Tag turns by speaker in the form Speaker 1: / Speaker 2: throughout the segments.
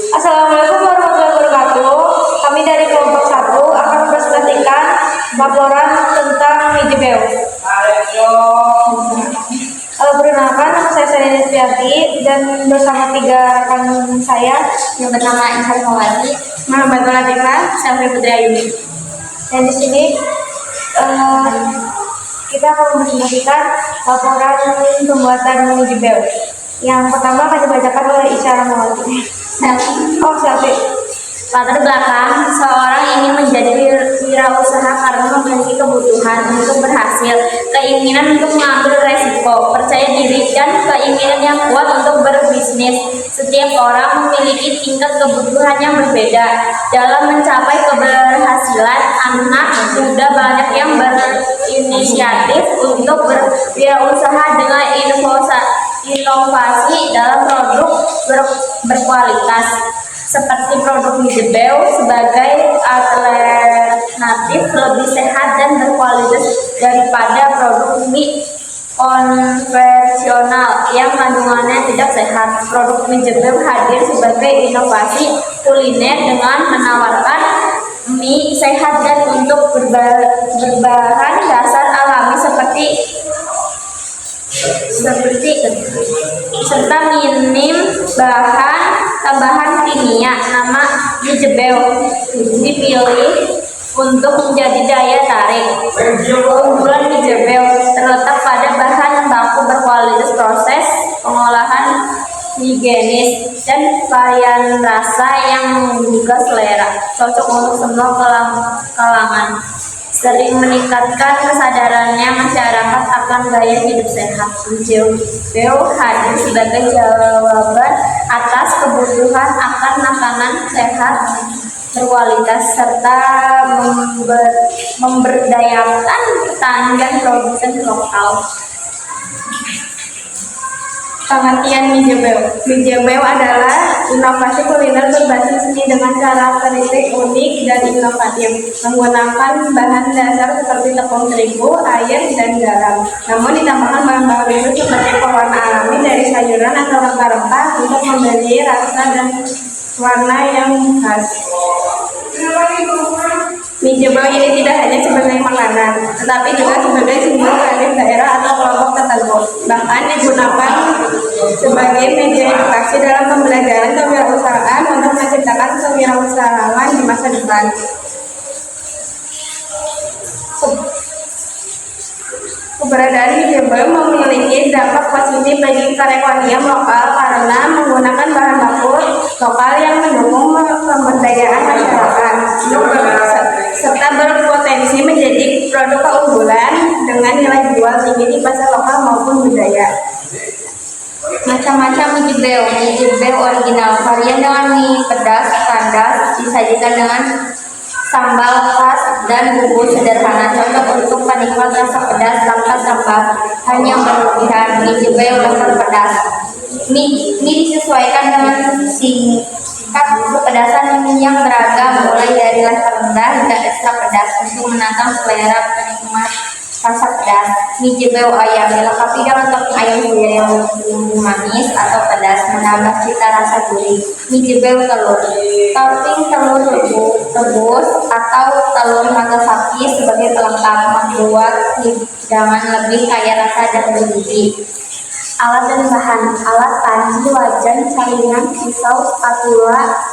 Speaker 1: Assalamualaikum warahmatullahi wabarakatuh. Kami dari kelompok 1 akan mempresentasikan laporan tentang Mijibeu. Perkenalkan, nama saya Sari Fiati dan bersama 3 rekan saya
Speaker 2: yang bernama Insan Mawati,
Speaker 1: Muhammad Latifah,
Speaker 2: Syafri Putri Ayuni.
Speaker 1: Dan di sini kita akan mempresentasikan laporan pembuatan Mijibeu. Yang pertama akan dibacakan oleh Isyara Mawati. Selfie.
Speaker 2: Latar belakang, seorang ingin menjadi wirausaha karena memiliki kebutuhan untuk berhasil, keinginan untuk mengambil resiko, percaya diri, dan keinginan yang kuat untuk berbisnis. Setiap orang memiliki tingkat kebutuhan yang berbeda. Dalam mencapai keberhasilan, anak muda banyak yang berinisiatif untuk berwirausaha dengan inovasi dalam produk berkualitas, seperti produk Mijibeu sebagai alternatif lebih sehat dan berkualitas daripada produk mie konvensional yang kandungannya tidak sehat. Produk Mijibeu hadir sebagai inovasi kuliner dengan menawarkan mie sehat dan untuk berbahan dasar alami seperti serta minim bahan tambahan kimia. Nama Mijibeu dipilih untuk menjadi daya tarik. Keunggulan Mijibeu terletak pada bahan baku berkualitas, proses pengolahan higienis, dan varian rasa yang menggugah selera, cocok untuk semua kalangan. Sering meningkatkan kesadarannya masyarakat akan gaya hidup sehat. Mijibeu hadir sebagai jawaban atas kebutuhan akan makanan sehat berkualitas serta memberdayakan petani dan produsen lokal.
Speaker 1: Pengertian Mijibeu. Mijibeu adalah inovasi kuliner berbasis mie dengan karakteristik unik dan inovatif, menggunakan bahan dasar seperti tepung terigu, air, dan garam. Namun ditambahkan bahan-bahan baru seperti pewarna alami dari sayuran atau rempah-rempah untuk memberi rasa dan warna yang khas. Mijibeu ini tidak hanya sebagai makanan, tetapi juga sebagai simbol kreatif daerah atau kelompok tertentu. Bahkan digunakan sebagai media edukasi dalam pembelajaran kewirausahaan untuk menciptakan kewirausahaan di masa depan. Keberadaan Mijibeu memiliki dampak positif bagi perekonomian lokal karena menggunakan bahan baku lokal yang mendukung pemberdayaan masyarakat serta berpotensi menjadi produk keunggulan dengan nilai jual tinggi di pasar lokal maupun budaya.
Speaker 2: Macam-macam Mijibeu. Mijibeu original, varian dengan mie pedas kandas, disajikan dengan sambal khas dan bumbu sederhana, cocok untuk penikmat rasa pedas tanpa tambahan yang berlebihan. Mijibeu level pedas. Mie disesuaikan dengan tingkat kepedasan yang beragam, mulai dari level rendah hingga ekstra pedas, untuk menantang selera penikmat rasa pedas. Mijibeu ayam dilengkapi dengan topping ayam gulai yang manis atau pedas, menambah cita rasa gurih. Mijibeu telur, topping telur rebus atau telur mata sapi sebagai pelengkap, membuat hidangan lebih kaya rasa dan bergizi. Alat dan bahan: alat panci, wajan, saringan, pisau, spatula,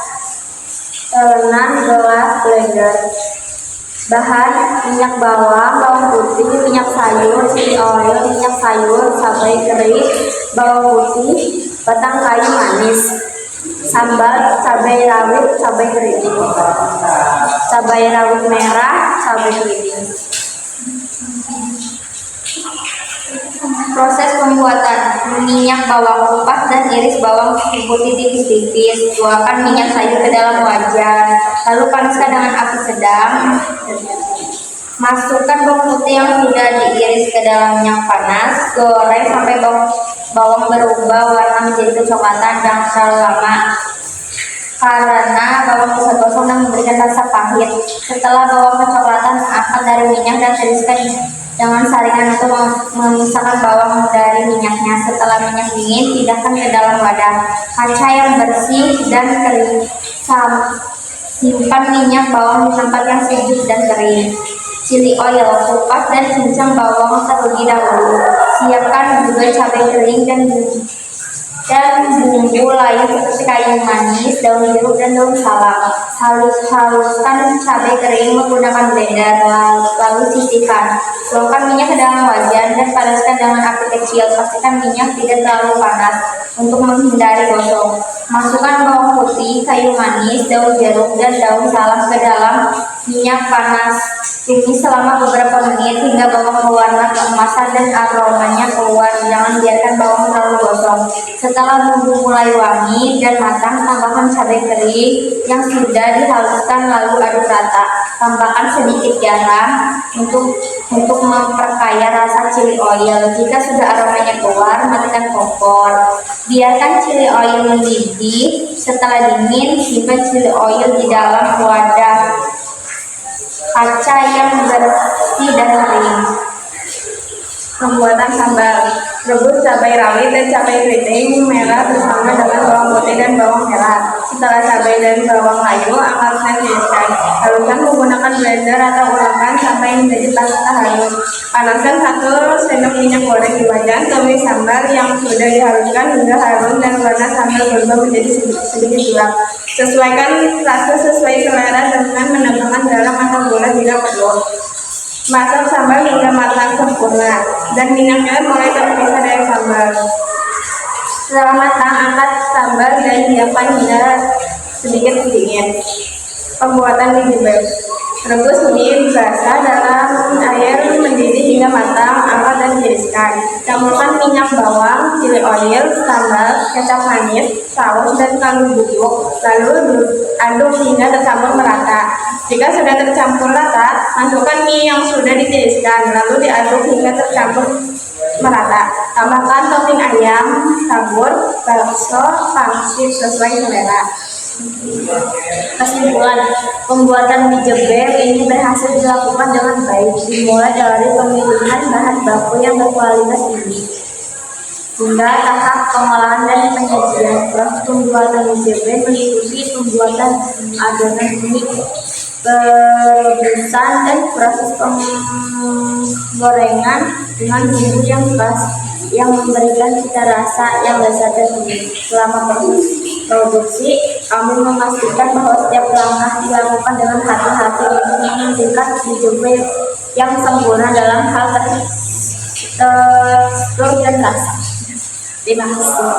Speaker 2: telenan, gelas, blender. Bahan: minyak bawang, bawang putih, minyak sayur, chili oil, minyak sayur, cabai kering, bawang putih, batang kayu manis, sambal, cabai rawit, cabai keriting, cabai rawit merah, cabai keriting. Proses pembuatan: minyak bawang kupas dan iris bawang putih tipis-tipis. Tuangkan minyak sayur ke dalam wajan, lalu panaskan dengan api sedang. Masukkan bawang putih yang sudah diiris ke dalam minyak panas. Goreng sampai bawang berubah warna menjadi kecoklatan. Jangan terlalu lama karena bawang bisa gosong dan memberikan rasa pahit. Setelah bawang kecoklatan, angkat dari minyak dan tiriskan dengan saringan atau memisahkan bawang dari minyaknya. Setelah minyak dingin, pindahkan ke dalam wadah kaca yang bersih dan kering. Simpan minyak bawang di tempat yang sejuk dan kering. Chili oil, kupas dan cincang bawang terlebih dahulu. Siapkan juga cabai kering dan bumbu lain seperti kayu manis, daun jeruk, dan daun salam. Haluskan cabai kering menggunakan blender, lalu sisihkan. Tuangkan minyak ke dalam wajan dan panaskan dengan api kecil. Pastikan minyak tidak terlalu panas untuk menghindari gosong. Masukkan bawang putih, kayu manis, daun jeruk, dan daun salam ke dalam minyak panas. Tumis selama beberapa menit hingga bawang berwarna keemasan dan aromanya keluar. Jangan biarkan bawang terlalu gosong. Setelah bumbu mulai wangi dan matang, tambahkan cabai kering yang sudah dihaluskan lalu aduk rata. Tambahkan sedikit garam untuk memperkaya rasa chili oil. Jika sudah aromanya keluar, matikan kompor. Biarkan chili oil mendidih. Setelah dingin, simpan chili oil di dalam wadah kaca yang bersih dan kering.
Speaker 1: Pembuatan sambal. Rebus cabai rawit dan cabai keriting merah bersama dengan bawang putih dan bawang merah. Setelah cabai dan bawang layu, angkat dan tiriskan. Haluskan menggunakan blender atau ulangkan sampai menjadi pasta halus. Panaskan 1 sendok minyak goreng di wajan. Tumis sambal yang sudah dihaluskan hingga harum dan warna sambal berubah menjadi sedikit gelap. Sesuaikan rasa sesuai selera dengan menambahkan garam atau gula jika perlu. Masak sambal hingga matang sempurna dan minyaknya mulai terpisah dari sambal. Setelah matang, angkat sambal dan diamkan hingga sedikit dingin. Pembuatan mie jebel. Rebus mie basah dalam air mendidih hingga matang, angkat dan tiriskan. Campurkan minyak bawang, chili oil, sambal, kecap manis, saus, dan kaldu bubuk. Lalu aduk hingga tercampur merata. Jika sudah tercampur rata, masukkan mie yang sudah ditiriskan, lalu diaduk hingga tercampur merata. Tambahkan topping ayam, tabur, bakso, pangsit sesuai selera. Kesimpulan, pembuatan mie jebel ini berhasil dilakukan dengan baik, dimulai dari pemilihan bahan baku yang berkualitas tinggi hingga tahap pengolahan dan penyajian. Proses pembuatan mie jebel meliputi pembuatan adonan mie, perebusan, dan proses penggorengan dengan bumbu yang pas yang memberikan cita rasa yang lezat dan unik. Selama proses produksi, kami memastikan bahwa setiap langkah dilakukan dengan hati-hati untuk menghasilkan mie jebel yang sempurna dalam hal tekstur dan rasa. Terima kasih.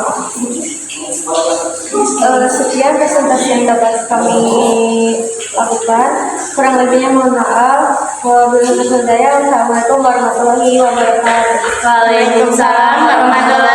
Speaker 1: Sekian presentasi yang dapat kami lakukan. Kurang lebihnya mohon maaf. Wassalamualaikum warahmatullahi wabarakatuh.
Speaker 2: Waalaikumsalam warahmatullahi